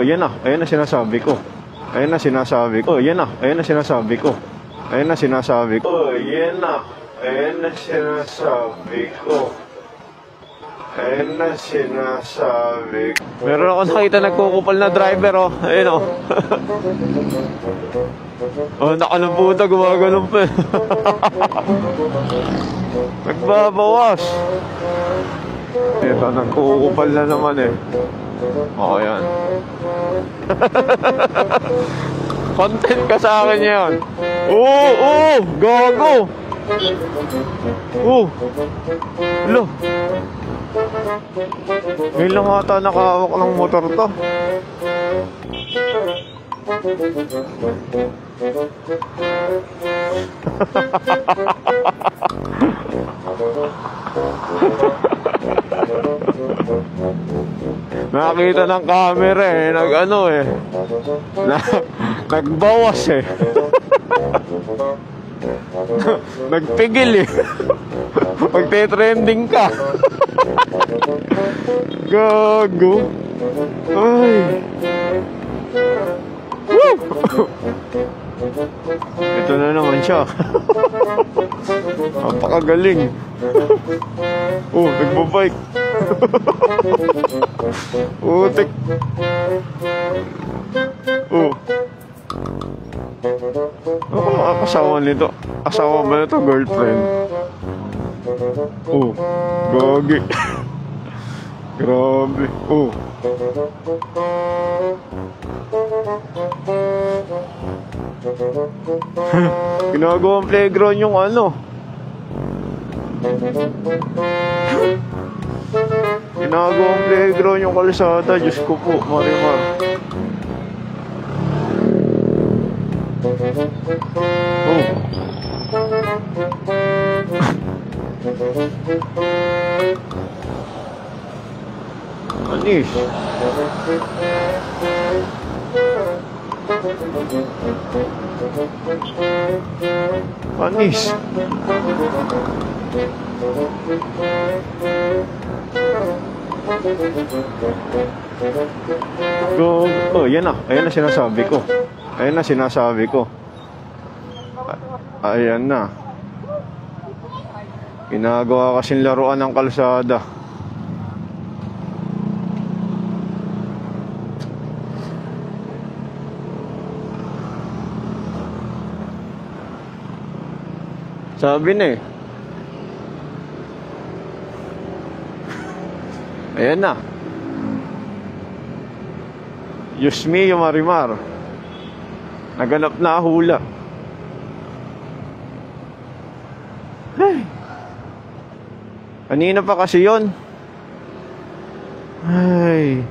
yan na. Ayan na sinasabi ko. Ayan na sinasabi ko. Yan na. Ayan na sinasabi ko. Ayan na sinasabi ko. Yan na. Ayan na sinasabi ko. Ayan na sinasabi ko. Meron ako nakita nagkukupal na driver, oh. Ayun, oh. Oh, nakalamputa. Gumaganon pa. Nagbabawas. Ito, nagkukupal na naman, eh. Oo, yan. Content ka sa akin yan. Oo, oo, gago. Oo. Lo. Ngayon lang ata nakahawak ng motor to. Nakakita ng camera, eh. Nag-ano, eh. Nagbawas, eh. Nagpigil, eh. Magte-trending ka. Gago. Ay. Woo! Ito na naman siya. Napakagaling. Oh, nagbabike. Utik. Oh. Ako ang asawa nito. Asawa ba nito? Girlfriend? Oh. Gagi. Grabe. Oh. Ginagawang playground yung ano. Ginagawang playground yung kalsada. Diyos ko po, Marimar. Oh. Anis. Anis. Go. Oh, yan na. Ayan na sinasabi ko. Ayan na sinasabi ko. Ayan na. Ginagawa kasing laruan ng kalsada. Sabi na, eh. Ayan na. Diyos mio, Marimar. Naganap na hula. Ay. Kanina pa kasi yon. Ay.